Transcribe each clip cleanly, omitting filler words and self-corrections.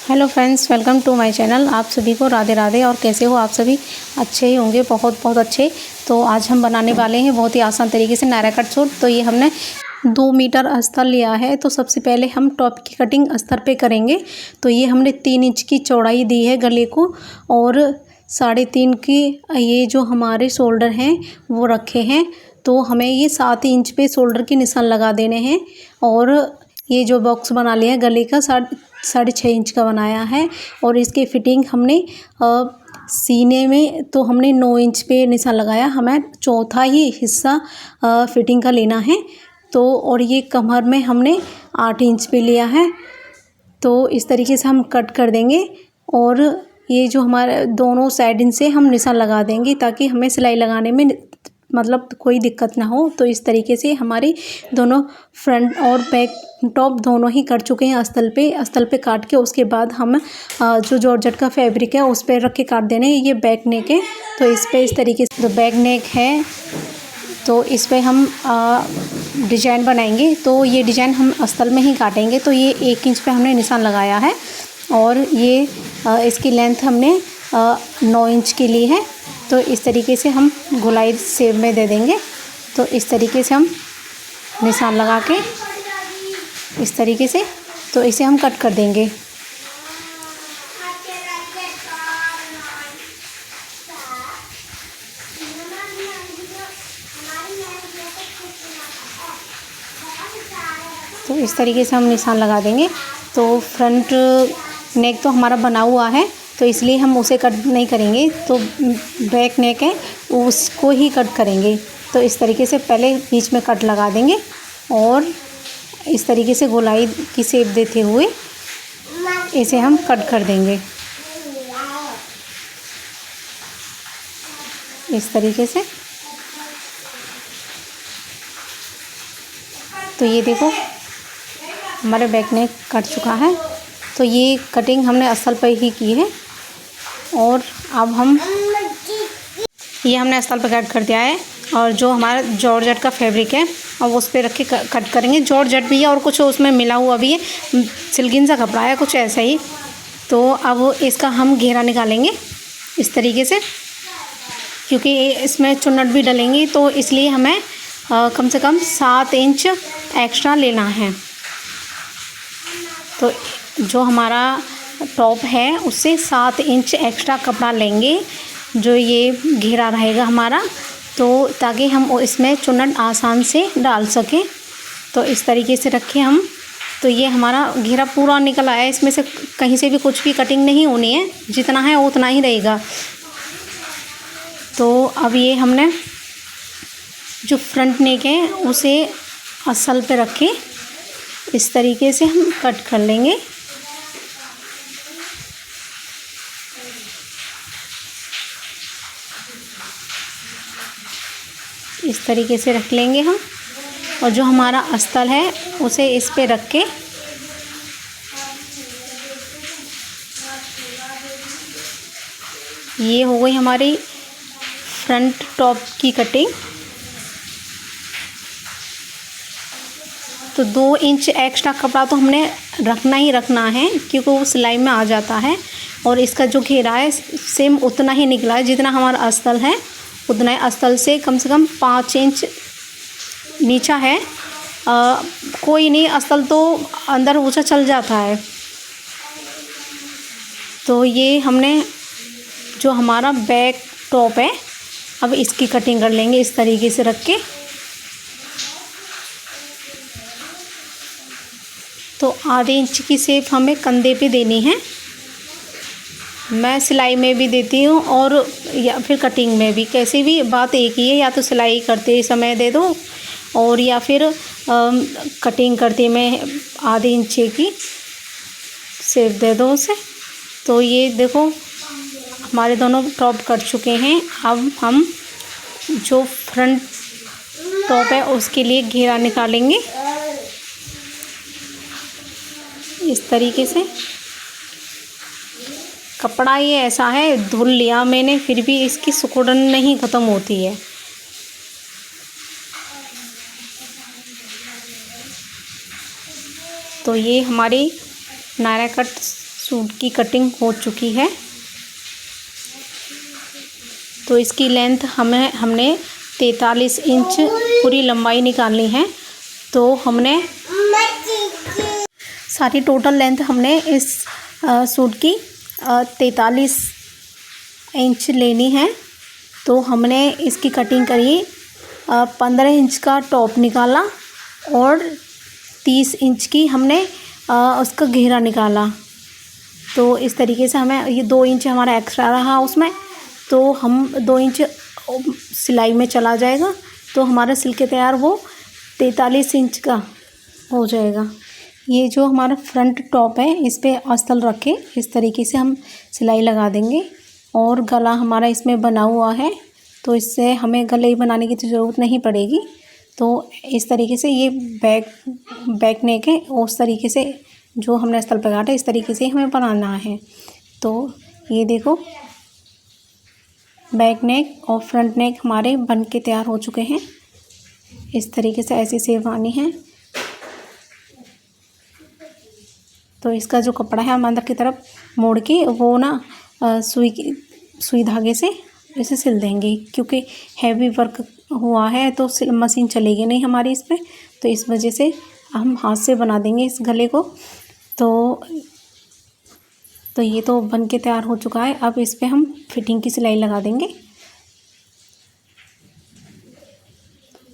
Hello friends, welcome to my channel. आप सभी को राधे राधे। और कैसे हो आप सभी? अच्छे ही होंगे, बहुत बहुत अच्छे। तो आज हम बनाने वाले हैं बहुत ही आसान तरीके से नायरा कट सूट। तो ये हमने 2 मीटर अस्तर लिया है। तो सबसे पहले हम टॉप की कटिंग अस्तर पे करेंगे। तो ये हमने 3 इंच की चौड़ाई दी है गले को, और 3.5 की ये जो हमारे शोल्डर हैं वो रखे हैं। तो हमें ये 7 इंच पे शोल्डर के निशान लगा देने हैं। और ये जो बॉक्स बना लिया है गले का 6.5 इंच का बनाया है। और इसकी फिटिंग हमने सीने में तो हमने 9 इंच पे निशान लगाया। हमें चौथा ही हिस्सा फिटिंग का लेना है। तो और ये कमर में हमने 8 इंच पे लिया है। तो इस तरीके से हम कट कर देंगे। और ये जो हमारे दोनों साइड से हम निशान लगा देंगे ताकि हमें सिलाई लगाने में मतलब कोई दिक्कत ना हो। तो इस तरीके से हमारी दोनों फ्रंट और बैक टॉप दोनों ही कट चुके हैं अस्तर पे काट के। उसके बाद हम जो जॉर्जेट का फैब्रिक है उस पर रख के काट देने। ये बैक नेक है, तो इस पर इस तरीके से जो बैक नेक है तो इस पर हम डिजाइन बनाएंगे। तो ये डिजाइन हम अस्तर में ही काटेंगे। तो ये 1 इंच पे हमने निशान लगाया है। और ये इसकी लेंथ हमने 9 इंच की ली है। तो इस तरीके से हम गोलाई शेप में दे देंगे। तो इस तरीके से हम निशान लगा के इस तरीके से तो इसे हम कट कर देंगे। तो इस तरीके से हम निशान लगा देंगे। तो फ्रंट नेक तो हमारा बना हुआ है, तो इसलिए हम उसे कट नहीं करेंगे। तो बैक नेक है उसको ही कट करेंगे। तो इस तरीके से पहले बीच में कट लगा देंगे और इस तरीके से गोलाई की शेप देते हुए इसे हम कट कर देंगे इस तरीके से। तो ये देखो हमारे बैक नेक कट चुका है। तो ये कटिंग हमने अस्तर पर ही की है। और अब हमने अस्तर पर कट कर दिया है। और जो हमारा जॉर्जेट का फैब्रिक है अब उस पर रख के कट करेंगे। जॉर्जेट भी है और कुछ उसमें मिला हुआ भी है, सिल्किन सा कपड़ा है कुछ ऐसा ही। तो अब इसका हम घेरा निकालेंगे इस तरीके से, क्योंकि इसमें चुन्नट भी डलेंगी। तो इसलिए हमें कम से कम 7 इंच एक्स्ट्रा लेना है। तो जो हमारा टॉप है उससे 7 इंच एक्स्ट्रा कपड़ा लेंगे, जो ये घेरा रहेगा हमारा, तो ताकि हम इसमें चुन्नट आसान से डाल सकें। तो इस तरीके से रखें हम। तो ये हमारा घेरा पूरा निकल आया है, इसमें से कहीं से भी कुछ भी कटिंग नहीं होनी है, जितना है उतना ही रहेगा। तो अब ये हमने जो फ्रंट नेक है उसे अस्तर पे रखें, इस तरीके से हम कट कर लेंगे। इस तरीके से रख लेंगे हम। और जो हमारा अस्तर है उसे इस पे रख के ये हो गई हमारी फ्रंट टॉप की कटिंग। तो 2 इंच एक्स्ट्रा कपड़ा तो हमने रखना ही रखना है, क्योंकि वो सिलाई में आ जाता है। और इसका जो घेरा है सेम उतना ही निकला है जितना हमारा अस्तर है, उतना ही अस्तर से कम 5 इंच नीचा है। कोई नहीं, अस्तर तो अंदर ऊंचा चल जाता है। तो ये हमने जो हमारा बैक टॉप है अब इसकी कटिंग कर लेंगे इस तरीके से रख के। तो आधे इंच की शेप हमें कंधे पे देनी है। मैं सिलाई में भी देती हूँ और या फिर कटिंग में भी, कैसे भी बात एक ही है। या तो सिलाई करते समय दे दो और या फिर कटिंग करते में आधे इंच की शेप दे दो उसे। तो ये देखो हमारे दोनों टॉप कट चुके हैं। अब हम जो फ्रंट टॉप है उसके लिए घेरा निकालेंगे इस तरीके से। कपड़ा ये ऐसा है, धुल लिया मैंने फिर भी इसकी सिकुड़न नहीं ख़त्म होती है। तो ये हमारी नायरा कट सूट की कटिंग हो चुकी है। तो इसकी लेंथ हमने 43 इंच पूरी लंबाई निकालनी है। तो हमने सारी टोटल लेंथ हमने इस सूट की 43 इंच लेनी है। तो हमने इसकी कटिंग करी, 15 इंच का टॉप निकाला और 30 इंच की हमने उसका घेरा निकाला। तो इस तरीके से हमें ये 2 इंच हमारा एक्स्ट्रा रहा उसमें, तो हम 2 इंच सिलाई में चला जाएगा। तो हमारा सिल के तैयार वो 43 इंच का हो जाएगा। ये जो हमारा फ्रंट टॉप है इस पे अस्तर रख के इस तरीके से हम सिलाई लगा देंगे। और गला हमारा इसमें बना हुआ है, तो इससे हमें गले बनाने की तो ज़रूरत नहीं पड़ेगी। तो इस तरीके से ये बैक नेक है, उस तरीके से जो हमने अस्तर पे काटा इस तरीके से हमें बनाना है। तो ये देखो बैक नेक और फ्रंट नेक हमारे बन के तैयार हो चुके हैं। इस तरीके से ऐसी शेरवानी है। तो इसका जो कपड़ा है हम अंदर की तरफ मोड़ के वो ना सुई धागे से इसे सिल देंगे, क्योंकि हैवी वर्क हुआ है तो मशीन चलेगी नहीं हमारी इस पर। तो इस वजह से हम हाथ से बना देंगे इस गले को। तो ये तो बन के तैयार हो चुका है। अब इस पे हम फिटिंग की सिलाई लगा देंगे।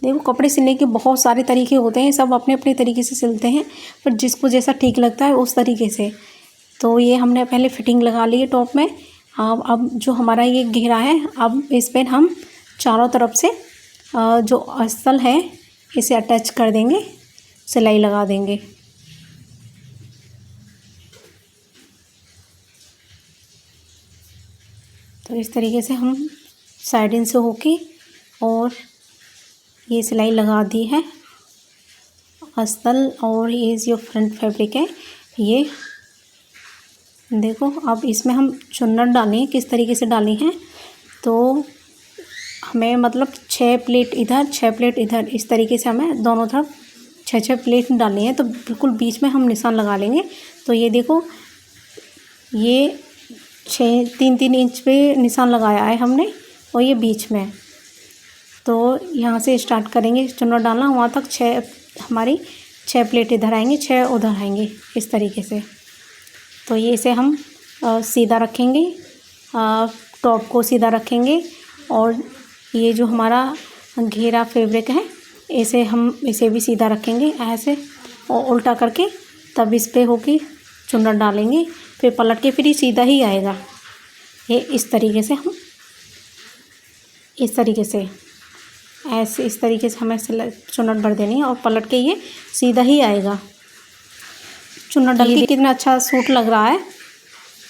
देखो कपड़े सिलने के बहुत सारे तरीके होते हैं, सब अपने अपने तरीके से सिलते हैं, पर जिसको जैसा ठीक लगता है उस तरीके से। तो ये हमने पहले फिटिंग लगा ली है टॉप में। अब जो हमारा ये घेरा है, अब इस पर हम चारों तरफ से जो अस्तर है इसे अटैच कर देंगे, सिलाई लगा देंगे। तो इस तरीके से हम साइडिन से होके और ये सिलाई लगा दी है अस्तर। और ये जो फ्रंट फैब्रिक है ये देखो। अब इसमें हम चुन्नट डालें, किस तरीके से डाली है। तो हमें मतलब 6 प्लेट इधर 6 प्लेट इधर, इस तरीके से हमें दोनों तरफ 6 प्लेट डालनी है। तो बिल्कुल बीच में हम निशान लगा लेंगे। तो ये देखो ये 3-3 इंच पे निशान लगाया है हमने, और ये बीच में। तो यहाँ से स्टार्ट करेंगे चुन्नट डालना, वहाँ तक 6 प्लेट इधर आएंगी, 6 उधर आएंगे इस तरीके से। तो ये इसे हम सीधा रखेंगे, टॉप को सीधा रखेंगे। और ये जो हमारा घेरा फैब्रिक है इसे भी सीधा रखेंगे ऐसे, और उल्टा करके तब इस पे होके चुन्नट डालेंगे। फिर पलट के फिर ये सीधा ही आएगा। ये इस तरीके से हम इस तरीके से हमें चुन्नट भर देनी है, और पलट के ये सीधा ही आएगा। चुन्नट डाल के कितना अच्छा सूट लग रहा है,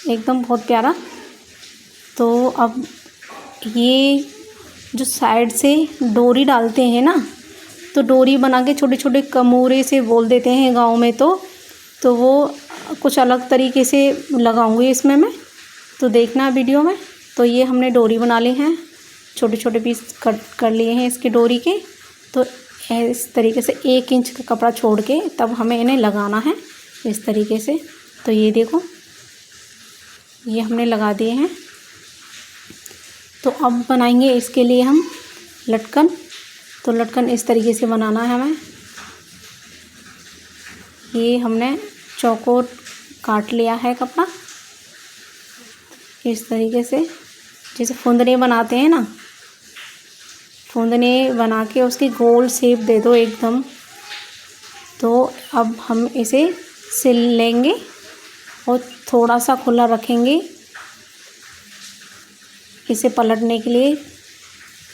एकदम बहुत प्यारा। तो अब ये जो साइड से डोरी डालते हैं ना, तो डोरी बना के छोटे छोटे कमोरे से बोल देते हैं गांव में। तो वो कुछ अलग तरीके से लगाऊंगी इसमें मैं, तो देखना वीडियो में। तो ये हमने डोरी बना ली हैं, छोटे छोटे पीस कट कर लिए हैं इसके डोरी के। तो इस तरीके से 1 इंच का कपड़ा छोड़ के तब हमें इन्हें लगाना है इस तरीके से। तो ये देखो ये हमने लगा दिए हैं। तो अब बनाएंगे इसके लिए हम लटकन। तो लटकन इस तरीके से बनाना है हमें। ये हमने चौकोर काट लिया है कपड़ा इस तरीके से, जैसे फुंदने बनाते हैं ना, फुंदने बना के उसकी गोल शेप दे दो एकदम। तो अब हम इसे सिल लेंगे और थोड़ा सा खुला रखेंगे इसे पलटने के लिए।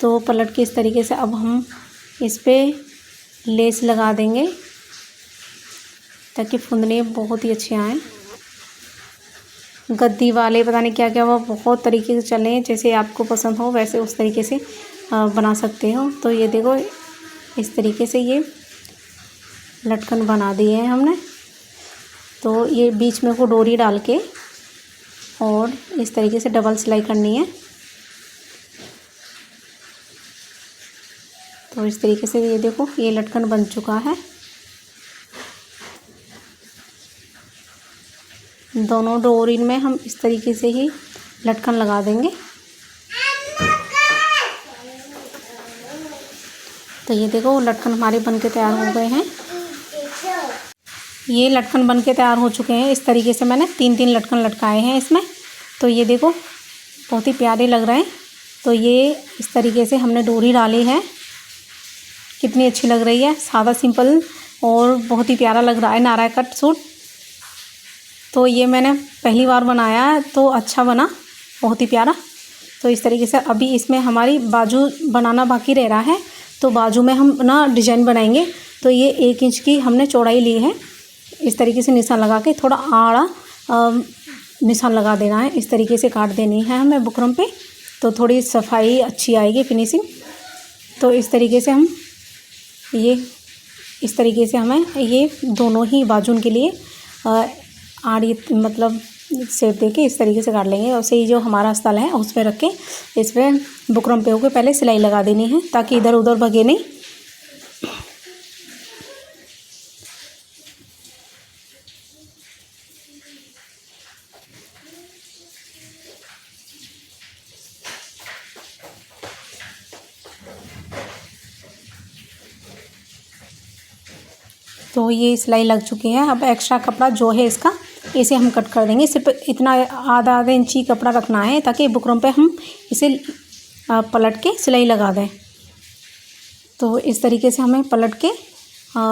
तो पलट के इस तरीके से अब हम इस पे लेस लगा देंगे ताकि फुंदने बहुत ही अच्छे आएँ। गद्दी वाले पता नहीं क्या क्या वो बहुत तरीके से चले हैं, जैसे आपको पसंद हो वैसे उस तरीके से बना सकते हो। तो ये देखो इस तरीके से ये लटकन बना दिए हैं हमने। तो ये बीच में को डोरी डाल के और इस तरीके से डबल सिलाई करनी है। तो इस तरीके से ये देखो ये लटकन बन चुका है। दोनों डोरी में हम इस तरीके से ही लटकन लगा देंगे। तो ये देखो लटकन हमारे बन के तैयार हो गए हैं। ये लटकन बन के तैयार हो चुके हैं। इस तरीके से मैंने 3-3 लटकन लटकाए हैं इसमें। तो ये देखो बहुत ही प्यारे लग रहे हैं। तो ये इस तरीके से हमने डोरी डाली है, कितनी अच्छी लग रही है, सादा सिंपल और बहुत ही प्यारा लग रहा है नायरा कट सूट। तो ये मैंने पहली बार बनाया है तो अच्छा बना, बहुत ही प्यारा। तो इस तरीके से अभी इसमें हमारी बाजू बनाना बाकी रह रहा है। तो बाजू में हम ना डिजाइन बनाएंगे। तो ये 1 इंच की हमने चौड़ाई ली है। इस तरीके से निशान लगा के थोड़ा आड़ा निशान लगा देना है। इस तरीके से काट देनी है हमें बुकरम पे, तो थोड़ी सफाई अच्छी आएगी, फिनिशिंग। तो इस तरीके से हम इस तरीके से हमें ये दोनों ही बाजू के लिए आड़ी मतलब शेप देके इस तरीके से काट लेंगे। और से जो हमारा स्थल है उस पर रख के इस पर बुकरम पे होकर पहले सिलाई लगा देनी है ताकि इधर उधर भगे नहीं। तो ये सिलाई लग चुकी है। अब एक्स्ट्रा कपड़ा जो है इसका इसे हम कट कर देंगे। सिर्फ इतना आधा इंची कपड़ा रखना है ताकि बुकरम पे हम इसे पलट के सिलाई लगा दें। तो इस तरीके से हमें पलट के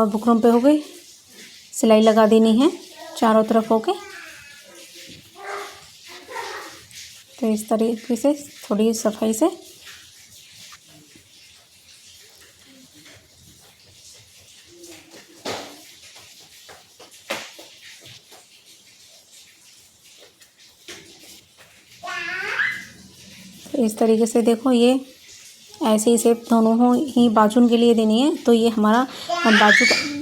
बुकरम पे हो गई सिलाई लगा देनी है चारों तरफ होके। तो इस तरीके से थोड़ी सफाई से इस तरीके से देखो ये ऐसे ही शेप दोनों ही बाजू के लिए देनी है। तो ये हमारा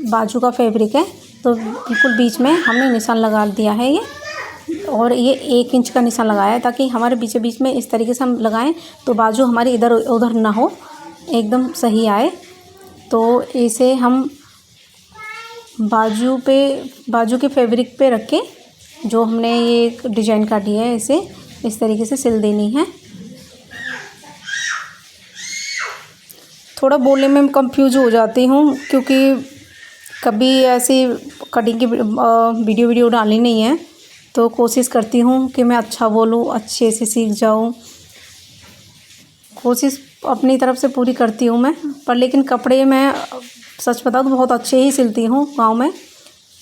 बाजू का फैब्रिक है। तो बिल्कुल बीच में हमने निशान लगा दिया है ये, और ये 1 इंच का निशान लगाया है ताकि हमारे बीच में इस तरीके से हम लगाएं तो बाजू हमारी इधर उधर ना हो, एकदम सही आए। तो इसे हम बाजू के फैब्रिक पे रख के जो हमने ये डिजाइन काटी है इसे इस तरीके से सिल देनी है। थोड़ा बोलने में कंफ्यूज हो जाती हूँ क्योंकि कभी ऐसी कटिंग की वीडियो डाली नहीं है। तो कोशिश करती हूँ कि मैं अच्छा बोलूँ, अच्छे से सीख जाऊँ। कोशिश अपनी तरफ से पूरी करती हूँ मैं, पर लेकिन कपड़े मैं सच बताऊँ तो बहुत अच्छे ही सिलती हूँ। गांव में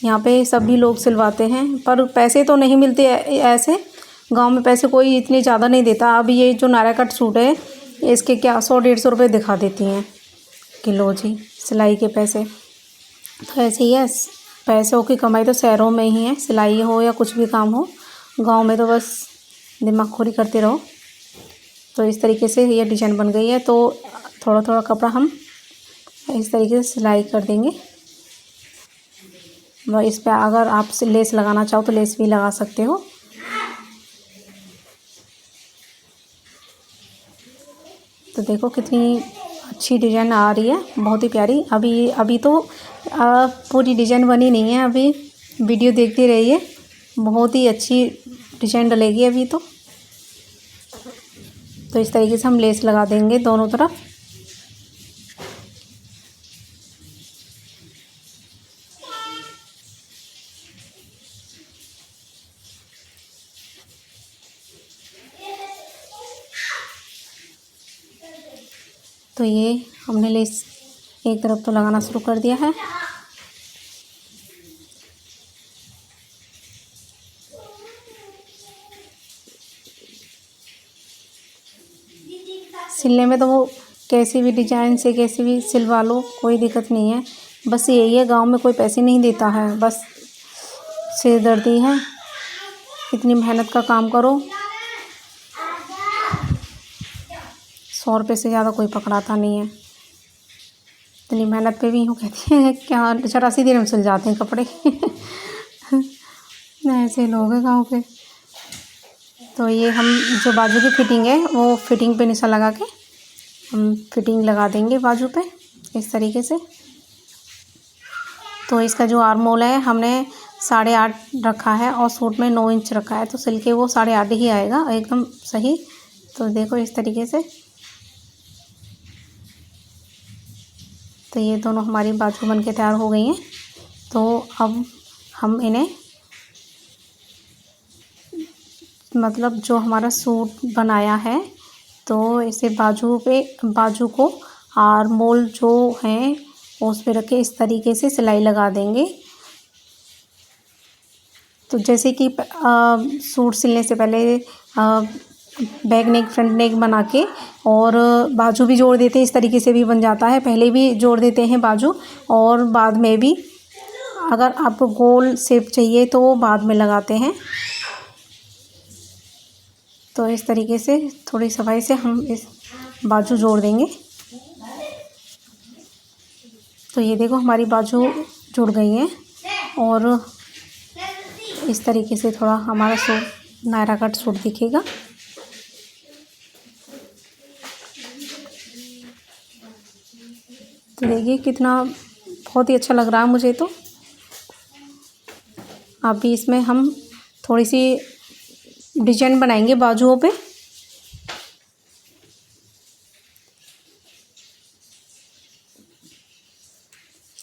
यहाँ पे सभी लोग सिलवाते हैं, पर पैसे तो नहीं मिलते ऐसे। गांव में पैसे कोई इतने ज़्यादा नहीं देता। अब ये जो नायरा कट सूट है इसके क्या 100-150 रुपये दिखा देती हैं किलो जी सिलाई के पैसे। तो ऐसे ही है, पैसों की कमाई तो शहरों में ही है, सिलाई हो या कुछ भी काम हो। गांव में तो बस दिमागखोरी करते रहो। तो इस तरीके से ये डिजाइन बन गई है। तो थोड़ा थोड़ा कपड़ा हम इस तरीके से सिलाई कर देंगे। इस पर अगर आप लेस लगाना चाहो तो लेस भी लगा सकते हो। तो देखो कितनी अच्छी डिज़ाइन आ रही है, बहुत ही प्यारी। अभी तो पूरी डिज़ाइन बनी नहीं है, अभी वीडियो देखते रहिए, बहुत ही अच्छी डिज़ाइन डलेगी अभी तो। इस तरीके से हम लेस लगा देंगे दोनों तरफ। तो ये हमने लेस एक तरफ तो लगाना शुरू कर दिया है। सिलने में तो वो कैसी भी डिजाइन से कैसी भी सिलवा लो, कोई दिक्कत नहीं है। बस यही है, गांव में कोई पैसे नहीं देता है, बस सिरदर्दी है। इतनी मेहनत का काम करो, 100 रुपये से ज़्यादा कोई पकड़ाता नहीं है। इतनी मेहनत पे भी यूँ कहती हैं क्या 84 दिन में सिल जाते हैं कपड़े ऐसे लोग हैं गाँव पे। तो ये हम जो बाजू की फिटिंग है वो फिटिंग पे निशान लगा के हम फिटिंग लगा देंगे बाजू पे इस तरीके से। तो इसका जो आर्म होल है हमने 8.5 रखा है और सूट में 9 इंच रखा है, तो सिल के वो 8.5 ही आएगा एकदम सही। तो देखो इस तरीके से। तो ये दोनों हमारी बाजू बन के तैयार हो गई हैं। तो अब हम इन्हें मतलब जो हमारा सूट बनाया है तो इसे बाजू को आर्म होल जो हैं उस पे रख के इस तरीके से सिलाई लगा देंगे। तो जैसे कि सूट सिलने से पहले बैक नेक फ्रंट नेक बना के और बाजू भी जोड़ देते हैं, इस तरीके से भी बन जाता है। पहले भी जोड़ देते हैं बाजू और बाद में भी, अगर आपको गोल शेप चाहिए तो वो बाद में लगाते हैं। तो इस तरीके से थोड़ी सफाई से हम इस बाजू जोड़ देंगे। तो ये देखो हमारी बाजू जुड़ गई है और इस तरीके से थोड़ा हमारा सूट नायरा कट सूट दिखेगा। तो देखिए कितना बहुत ही अच्छा लग रहा है मुझे। तो अभी इसमें हम थोड़ी सी डिजाइन बनाएंगे बाजुओं पे।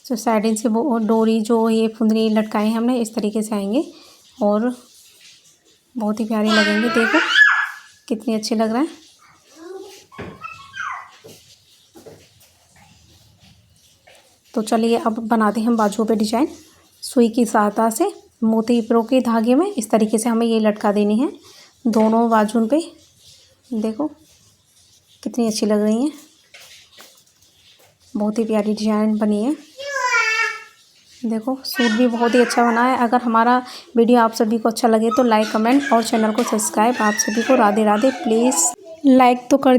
तो साइडिन से वो डोरी जो ये फुंदरी लटकाए हैं हमने इस तरीके से आएंगे और बहुत ही प्यारी लगेंगे। देखो कितनी अच्छी लग रहा है। तो चलिए अब बनाते हैं हम बाजुओं पे डिजाइन। सुई की सहायता से मोती प्रो के धागे में इस तरीके से हमें ये लटका देनी है दोनों बाजुओं पे। देखो कितनी अच्छी लग रही हैं, बहुत ही प्यारी डिजाइन बनी है। देखो सूट भी बहुत ही अच्छा बना है। अगर हमारा वीडियो आप सभी को अच्छा लगे तो लाइक कमेंट और चैनल को सब्सक्राइब। आप सभी को राधे राधे। प्लीज़ लाइक तो कर